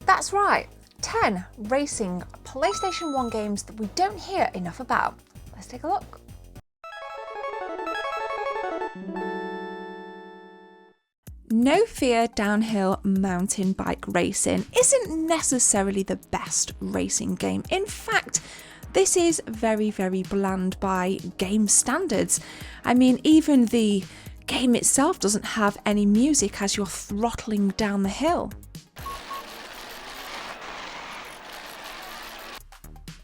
That's right, 10 racing PlayStation 1 games that we don't hear enough about. Let's take a look. No Fear Downhill Mountain Bike Racing isn't necessarily the best racing game. In fact, this is very, very bland by game standards. I mean, even the game itself doesn't have any music as you're throttling down the hill.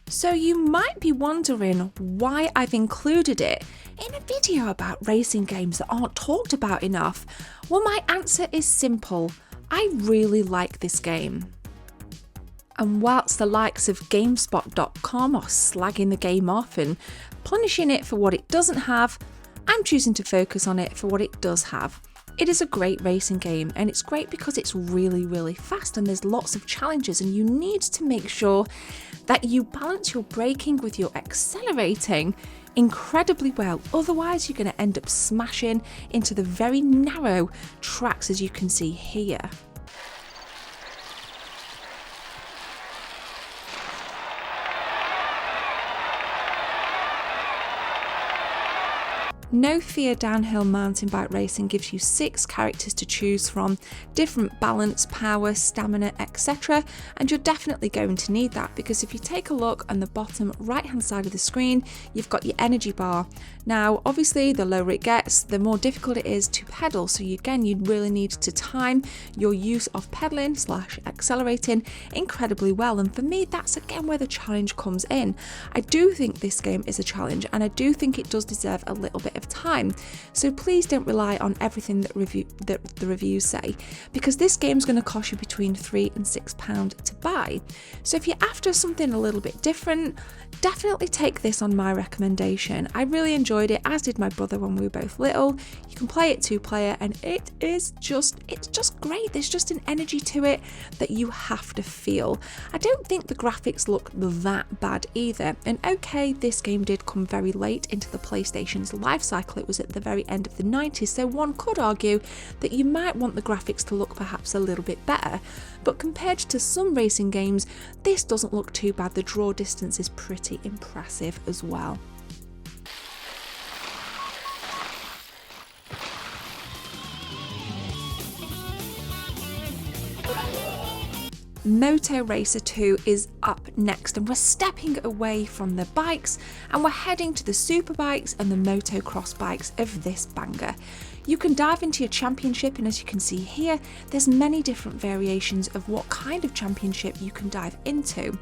So you might be wondering why I've included it in a video about racing games that aren't talked about enough. Well, my answer is simple. I really like this game. And whilst the likes of GameSpot.com are slagging the game off and punishing it for what it doesn't have, I'm choosing to focus on it for what it does have. It is a great racing game, and it's great because it's really, really fast and there's lots of challenges, and you need to make sure that you balance your braking with your accelerating incredibly well. Otherwise, you're going to end up smashing into the very narrow tracks as you can see here. No Fear Downhill Mountain Bike Racing gives you 6 characters to choose from, different balance, power, stamina, etc. And you're definitely going to need that, because if you take a look on the bottom right hand side of the screen, you've got your energy bar. Now obviously the lower it gets, the more difficult it is to pedal, so you really need to time your use of pedaling / accelerating incredibly well, and for me that's again where the challenge comes in. I do think this game is a challenge, and I do think it does deserve a little bit of time, so please don't rely on everything that the reviews say, because this game's going to cost you between £3 and £6 to buy. So if you're after something a little bit different, definitely take this on my recommendation. I really enjoyed it, as did my brother when we were both little. You can play it 2-player and it's just great. There's just an energy to it that you have to feel. I don't think the graphics look that bad either, and okay, this game did come very late into the PlayStation's life cycle. It was at the very end of the 90s, so one could argue that you might want the graphics to look perhaps a little bit better, but compared to some racing games, this doesn't look too bad. The draw distance is pretty impressive as well. Moto Racer 2 is up next, and we're stepping away from the bikes and we're heading to the superbikes and the motocross bikes of this banger. You can dive into your championship, and as you can see here, there's many different variations of what kind of championship you can dive into.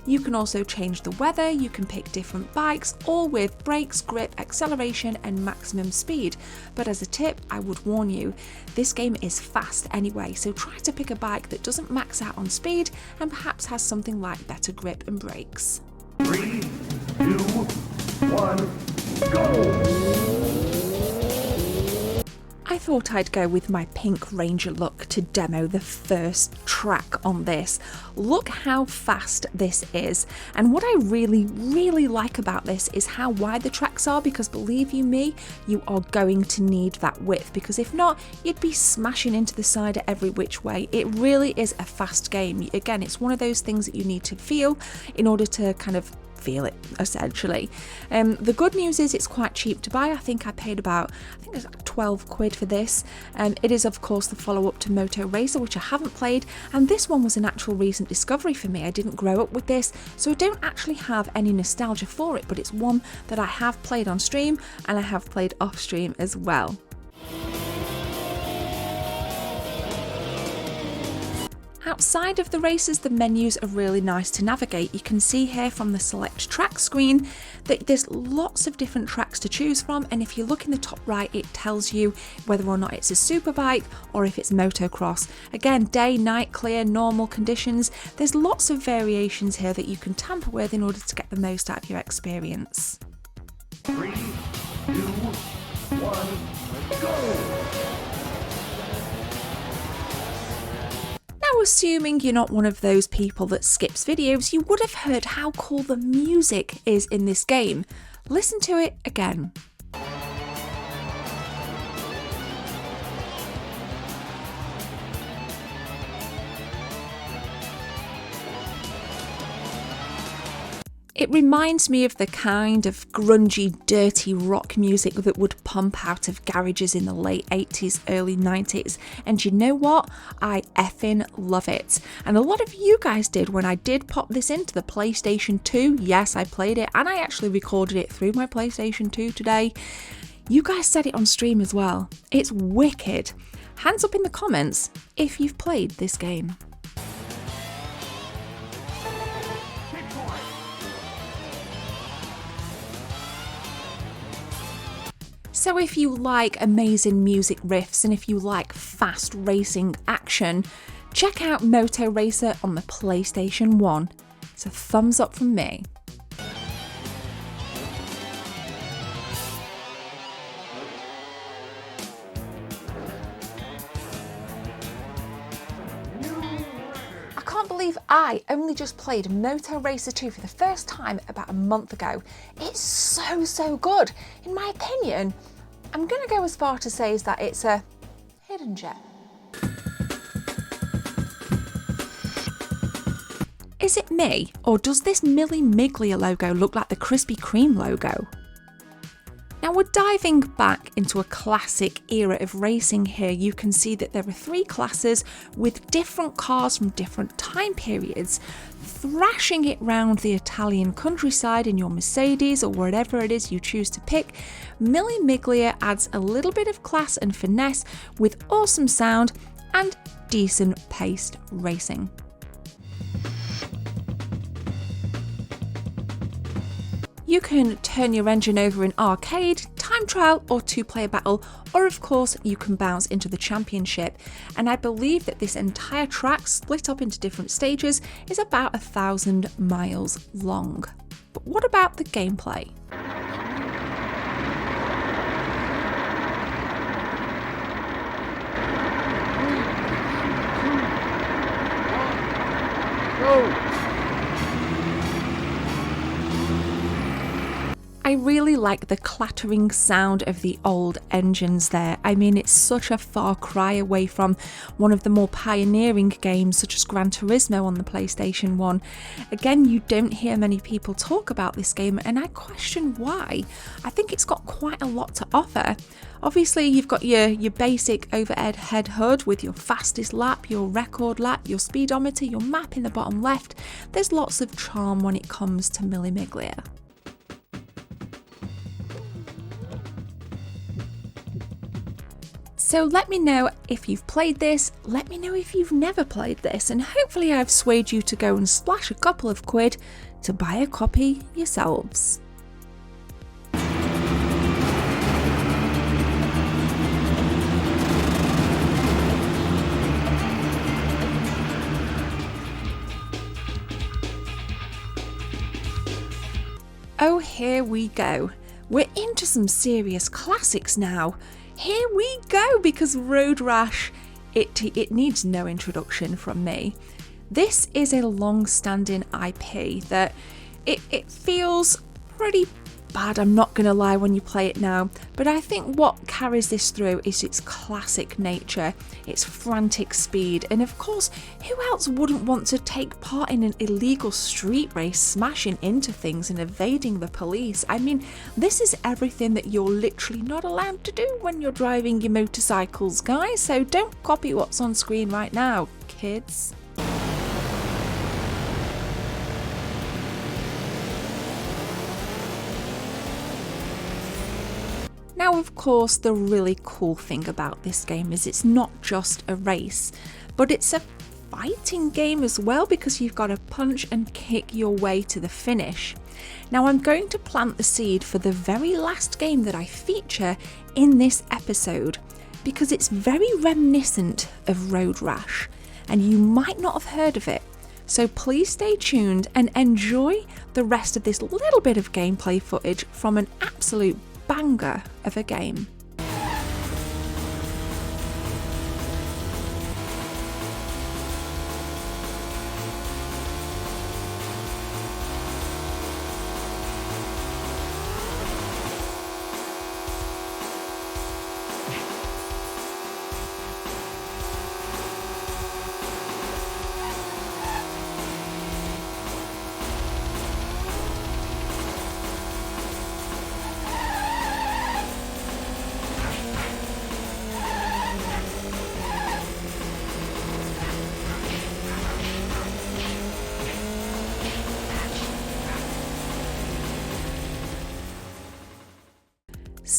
You can also change the weather, you can pick different bikes, all with brakes, grip, acceleration and maximum speed. But as a tip, I would warn you, this game is fast anyway, so try to pick a bike that doesn't max out on speed and perhaps has something like better grip and brakes. 3, 2, 1, go! I thought I'd go with my Pink Ranger look to demo the first track on this. Look how fast this is, and what I really like about this is how wide the tracks are, because believe you me, you are going to need that width, because if not, you'd be smashing into the side at every which way. It really is a fast game. Again, it's one of those things that you need to feel in order to kind of feel it, essentially. The good news is it's quite cheap to buy. I think I paid about, it's like 12 quid for this. It is of course the follow-up to Moto Racer, which I haven't played, and this one was an actual recent discovery for me. I didn't grow up with this, so I don't actually have any nostalgia for it, but it's one that I have played on stream and I have played off stream as well. Outside of the races, the menus are really nice to navigate. You can see here from the select track screen that there's lots of different tracks to choose from, and if you look in the top right, it tells you whether or not it's a superbike or if it's motocross. Again, day, night, clear, normal conditions. There's lots of variations here that you can tamper with in order to get the most out of your experience. 3, 2, 1, go! Now, assuming you're not one of those people that skips videos, you would have heard how cool the music is in this game. Listen to it again. It reminds me of the kind of grungy, dirty rock music that would pump out of garages in the late 80s, early 90s. And you know what? I effing love it. And a lot of you guys did when I did pop this into the PlayStation 2. Yes, I played it and I actually recorded it through my PlayStation 2 today. You guys said it on stream as well. It's wicked. Hands up in the comments if you've played this game. So if you like amazing music riffs and if you like fast racing action, check out Moto Racer on the PlayStation 1. It's a thumbs up from me. I can't believe I only just played Moto Racer 2 for the first time about a month ago. It's so good. In my opinion, I'm going to go as far to say is that it's a hidden gem. Is it me, or does this Mille Miglia logo look like the Krispy Kreme logo? Now we're diving back into a classic era of racing here. You can see that there are 3 classes with different cars from different time periods, thrashing it round the Italian countryside in your Mercedes or whatever it is you choose to pick. Mille Miglia adds a little bit of class and finesse with awesome sound and decent paced racing. You can turn your engine over in arcade, time trial or 2-player battle, or of course you can bounce into the championship. And I believe that this entire track, split up into different stages, is about 1,000 miles long. But what about the gameplay? I really like the clattering sound of the old engines there. I mean, it's such a far cry away from one of the more pioneering games such as Gran Turismo on the PlayStation 1. Again, you don't hear many people talk about this game and I question why. I think it's got quite a lot to offer. Obviously, you've got your basic overhead head HUD with your fastest lap, your record lap, your speedometer, your map in the bottom left. There's lots of charm when it comes to Mille Miglia. So let me know if you've played this, let me know if you've never played this, and hopefully I've swayed you to go and splash a couple of quid to buy a copy yourselves. Oh, here we go. We're into some serious classics now. Here we go, because Road Rash, it needs no introduction from me. This is a long-standing IP that it feels pretty bad, I'm not going to lie, when you play it now, but I think what carries this through is its classic nature, its frantic speed, and of course, who else wouldn't want to take part in an illegal street race, smashing into things and evading the police? I mean, this is everything that you're literally not allowed to do when you're driving your motorcycles, guys, so don't copy what's on screen right now, kids. Now, of course, the really cool thing about this game is it's not just a race, but it's a fighting game as well, because you've got to punch and kick your way to the finish. Now, I'm going to plant the seed for the very last game that I feature in this episode, because it's very reminiscent of Road Rash, and you might not have heard of it. So please stay tuned and enjoy the rest of this little bit of gameplay footage from an absolute banger of a game.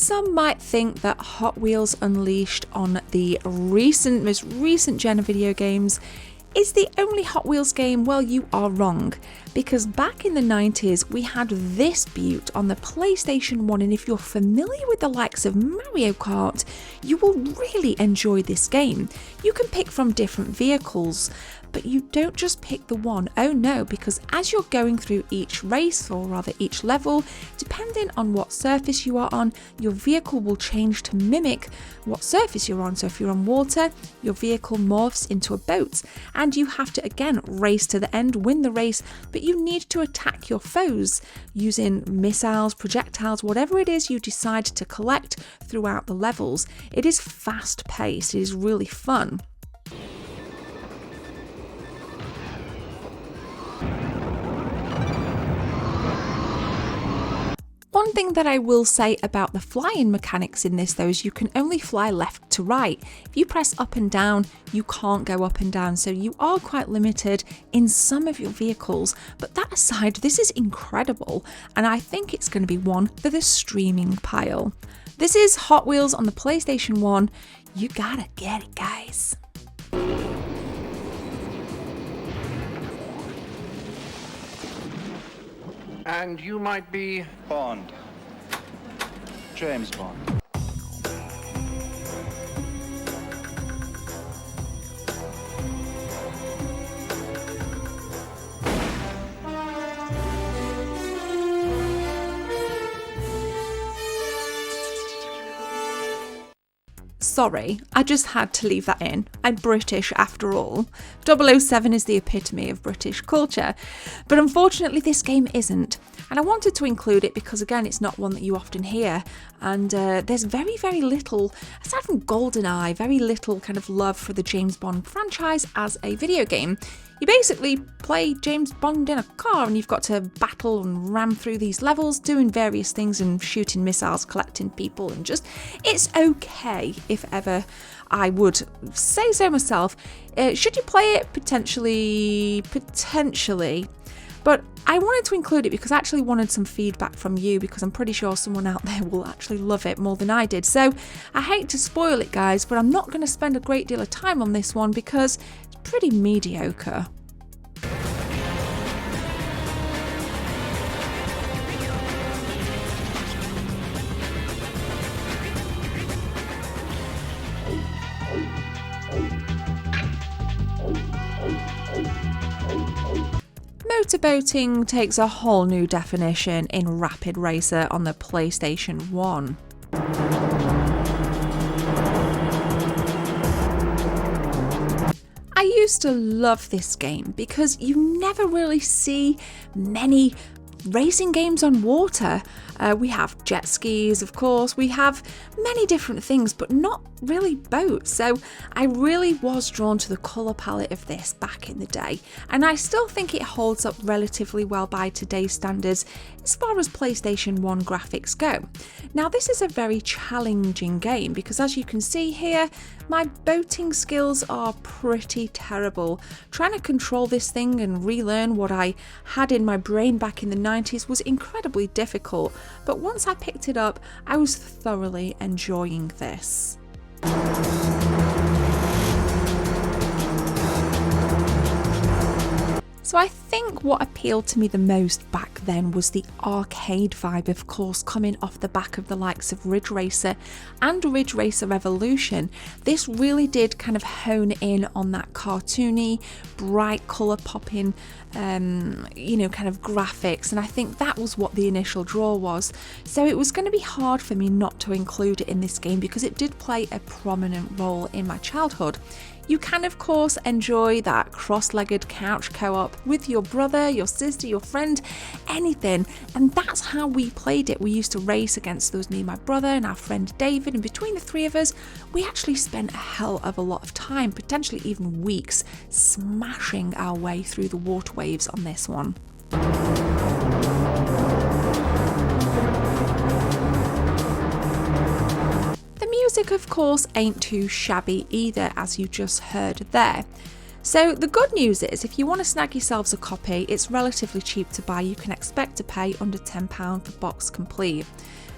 Some might think that Hot Wheels Unleashed on the most recent gen of video games is the only Hot Wheels game. Well, you are wrong, because back in the 90s we had this beaut on the PlayStation 1, and if you're familiar with the likes of Mario Kart, you will really enjoy this game. You can pick from different vehicles, but you don't just pick the one. Oh no, because as you're going through each race, or rather each level, depending on what surface you are on, your vehicle will change to mimic what surface you're on. So if you're on water, your vehicle morphs into a boat, and you have to again race to the end, win the race, but you need to attack your foes using missiles, projectiles, whatever it is you decide to collect throughout the levels. It is fast paced, it is really fun. One thing that I will say about the flying mechanics in this though is you can only fly left to right. If you press up and down, you can't go up and down, so you are quite limited in some of your vehicles. But that aside, this is incredible, and I think it's going to be one for the streaming pile. This is Hot Wheels on the PlayStation 1. You gotta get it, guys. And you might be... Bond. James Bond. Sorry, I just had to leave that in. I'm British after all. 007 is the epitome of British culture, but unfortunately this game isn't. And I wanted to include it because again, it's not one that you often hear, and there's very, very little, aside from GoldenEye, very little kind of love for the James Bond franchise as a video game. You basically play James Bond in a car and you've got to battle and ram through these levels, doing various things and shooting missiles, collecting people, and just, it's okay if ever I would say so myself. Should you play it? Potentially. But I wanted to include it because I actually wanted some feedback from you, because I'm pretty sure someone out there will actually love it more than I did. So I hate to spoil it, guys, but I'm not going to spend a great deal of time on this one because it's pretty mediocre. Motorboating takes a whole new definition in Rapid Racer on the PlayStation 1. I used to love this game because you never really see many racing games on water. We have jet skis, of course, we have many different things, but not really boats. So I really was drawn to the colour palette of this back in the day, and I still think it holds up relatively well by today's standards as far as PlayStation 1 graphics go. Now this is a very challenging game because, as you can see here, my boating skills are pretty terrible. Trying to control this thing and relearn what I had in my brain back in the 90s was incredibly difficult, but once I picked it up, I was thoroughly enjoying this. So I think what appealed to me the most back then was the arcade vibe, of course, coming off the back of the likes of Ridge Racer and Ridge Racer Revolution. This really did kind of hone in on that cartoony, bright colour popping, kind of graphics, and I think that was what the initial draw was. So it was going to be hard for me not to include it in this game because it did play a prominent role in my childhood. You can, of course, enjoy that cross-legged couch co-op with your brother, your sister, your friend, anything. And that's how we played it. We used to race against those, me, my brother, and our friend David. And between the three of us, we actually spent a hell of a lot of time, potentially even weeks, smashing our way through the water waves on this one. Music, of course, ain't too shabby either, as you just heard there. So the good news is, if you want to snag yourselves a copy, it's relatively cheap to buy. You can expect to pay under £10 for box complete.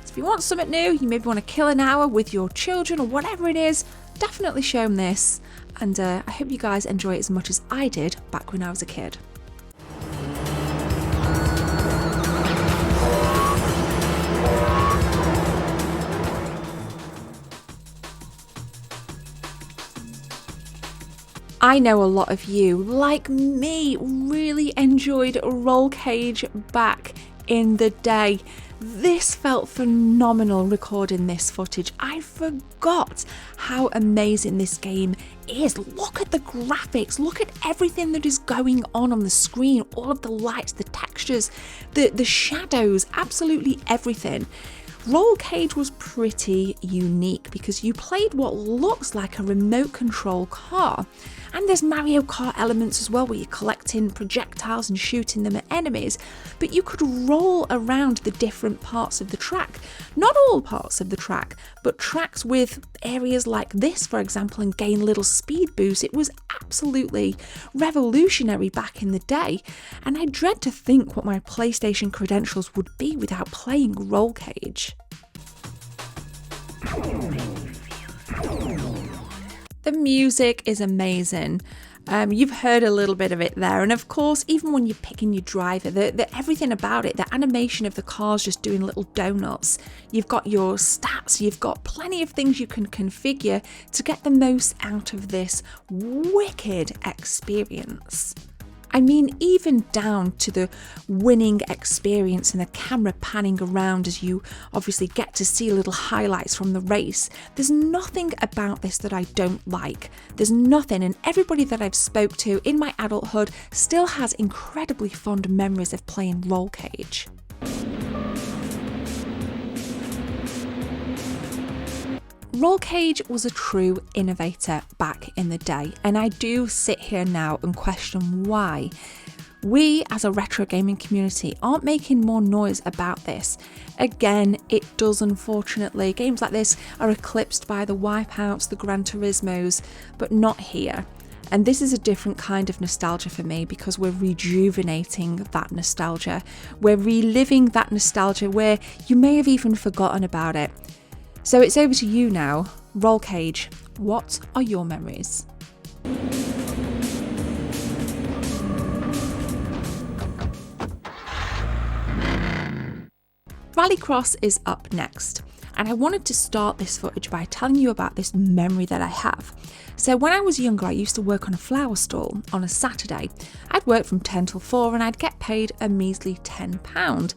So if you want something new, you maybe want to kill an hour with your children or whatever it is, definitely show them this. And I hope you guys enjoy it as much as I did back when I was a kid. I know a lot of you, like me, really enjoyed Roll Cage back in the day. This felt phenomenal recording this footage. I forgot how amazing this game is. Look at the graphics, look at everything that is going on the screen, all of the lights, the textures, the shadows, absolutely everything. Roll Cage was pretty unique because you played what looks like a remote control car. And there's Mario Kart elements as well, where you're collecting projectiles and shooting them at enemies, but you could roll around the different parts of the track. Not all parts of the track, but tracks with areas like this, for example, and gain little speed boosts. It was absolutely revolutionary back in the day, and I dread to think what my PlayStation credentials would be without playing Roll Cage. The music is amazing. You've heard a little bit of it there, and of course, even when you're picking your driver, everything about it, the animation of the cars just doing little donuts. You've got your stats, you've got plenty of things you can configure to get the most out of this wicked experience. I mean, even down to the winning experience and the camera panning around as you obviously get to see little highlights from the race. There's nothing about this that I don't like. There's nothing, and everybody that I've spoke to in my adulthood still has incredibly fond memories of playing Roll Cage. Roll Cage was a true innovator back in the day, and I do sit here now and question why we as a retro gaming community aren't making more noise about this. Again, it does, unfortunately. Games like this are eclipsed by the Wipeouts, the Gran Turismos, but not here. And this is a different kind of nostalgia for me because we're rejuvenating that nostalgia. We're reliving that nostalgia where you may have even forgotten about it. So it's over to you now. Roll Cage, what are your memories? Rallycross is up next, and I wanted to start this footage by telling you about this memory that I have. So when I was younger, I used to work on a flower stall on a Saturday. I'd work from 10 till 4 and I'd get paid a measly £10.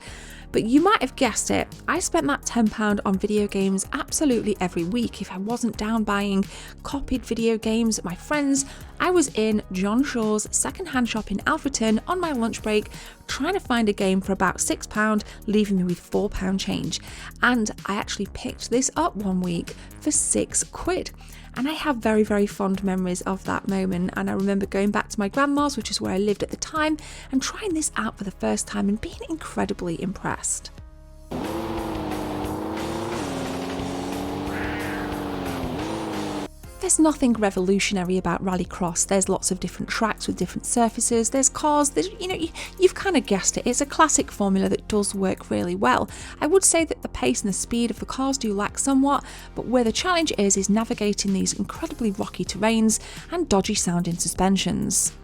But you might have guessed it, I spent that £10 on video games absolutely every week. If I wasn't down buying copied video games at my friends, I was in John Shaw's second-hand shop in Alfreton on my lunch break trying to find a game for about £6, leaving me with £4 change. And I actually picked this up one week for £6. And I have very, very fond memories of that moment. And I remember going back to my grandma's, which is where I lived at the time, and trying this out for the first time and being incredibly impressed. There's nothing revolutionary about Rallycross. There's lots of different tracks with different surfaces, there's cars, you've kind of guessed it. It's a classic formula that does work really well. I would say that the pace and the speed of the cars do lack somewhat, but where the challenge is navigating these incredibly rocky terrains and dodgy sounding suspensions.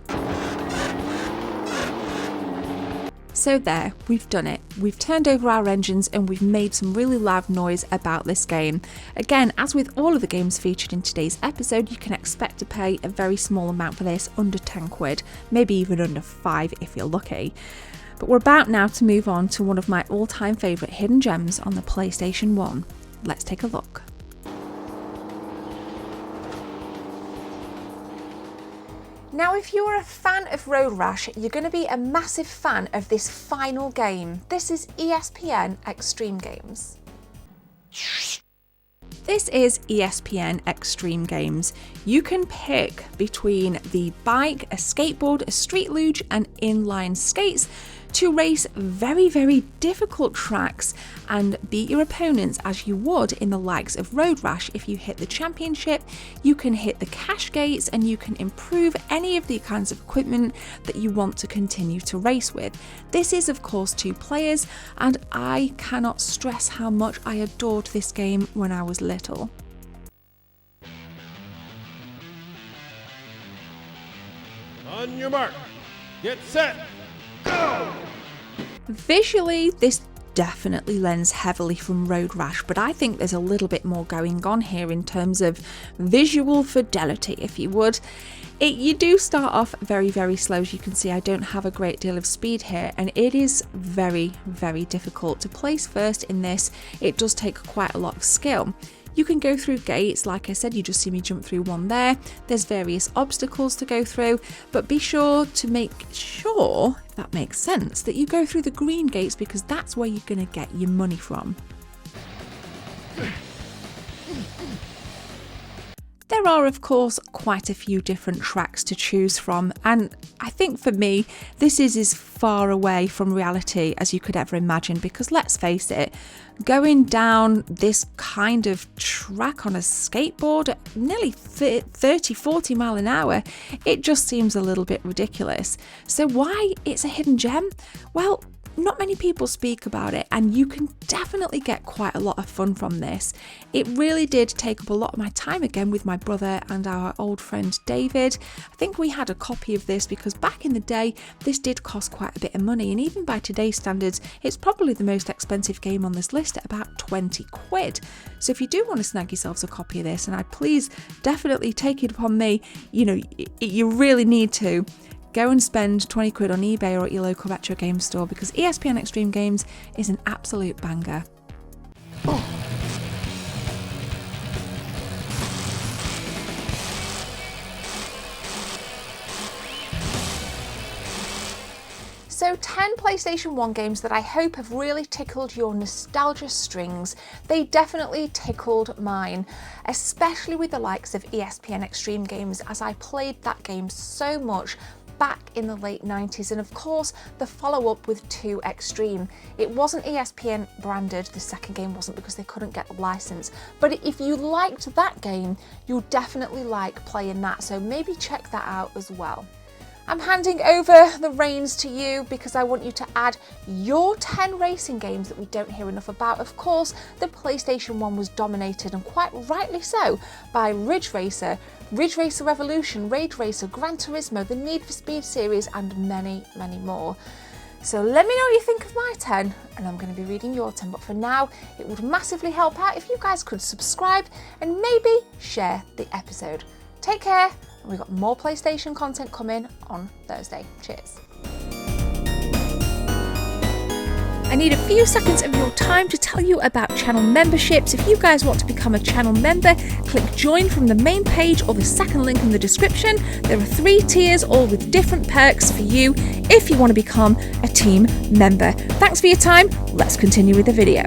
So there, we've done it. We've turned over our engines and we've made some really loud noise about this game. Again, as with all of the games featured in today's episode, you can expect to pay a very small amount for this, under £10, maybe even under £5 if you're lucky. But we're about now to move on to one of my all-time favourite hidden gems on the PlayStation 1. Let's take a look. Now, if you're a fan of Road Rash, you're going to be a massive fan of this final game. This is ESPN Xtreme Games. This is ESPN Xtreme Games. You can pick between the bike, a skateboard, a street luge and inline skates to race very, very difficult tracks and beat your opponents as you would in the likes of Road Rash. If you hit the championship, you can hit the cash gates and you can improve any of the kinds of equipment that you want to continue to race with. This is of course 2 players, and I cannot stress how much I adored this game when I was little. On your mark, get set, go! Visually, this definitely lends heavily from Road Rash, but I think there's a little bit more going on here in terms of visual fidelity, if you would. You do start off very, very slow. As you can see, I don't have a great deal of speed here, and it is very, very difficult to place first in this. It does take quite a lot of skill. You can go through gates, like I said, you just see me jump through one there. There's various obstacles to go through, but be sure to make sure, if that makes sense, that you go through the green gates, because that's where you're going to get your money from. There are of course quite a few different tracks to choose from, and I think for me this is as far away from reality as you could ever imagine, because let's face it, going down this kind of track on a skateboard at nearly 30-40 mile an hour, it just seems a little bit ridiculous. So why it's a hidden gem? Well, not many people speak about it, and you can definitely get quite a lot of fun from this. It really did take up a lot of my time again with my brother and our old friend David. I think we had a copy of this because back in the day this did cost quite a bit of money, and even by today's standards it's probably the most expensive game on this list at about 20 quid. So if you do want to snag yourselves a copy of this, and I'd please definitely take it upon me, you really need to go and spend 20 quid on eBay or at your local retro game store, because ESPN Xtreme Games is an absolute banger. So 10 PlayStation 1 games that I hope have really tickled your nostalgia strings. They definitely tickled mine, especially with the likes of ESPN Xtreme Games, as I played that game so much back in the late 90s, and of course the follow-up with 2 Xtreme. It wasn't ESPN branded, the second game wasn't, because they couldn't get the license, but if you liked that game you'll definitely like playing that, so maybe check that out as well. I'm handing over the reins to you because I want you to add your 10 racing games that we don't hear enough about. Of course, the PlayStation 1 was dominated, and quite rightly so, by Ridge Racer, Ridge Racer Revolution, Raid Racer, Gran Turismo, the Need for Speed series, and many, many more. So let me know what you think of my 10, and I'm going to be reading your 10, but for now, it would massively help out if you guys could subscribe and maybe share the episode. Take care, and we've got more PlayStation content coming on Thursday. Cheers. I need a few seconds of your time to tell you about channel memberships. If you guys want to become a channel member, click join from the main page or the second link in the description. There are 3 tiers, all with different perks for you if you want to become a team member. Thanks for your time. Let's continue with the video.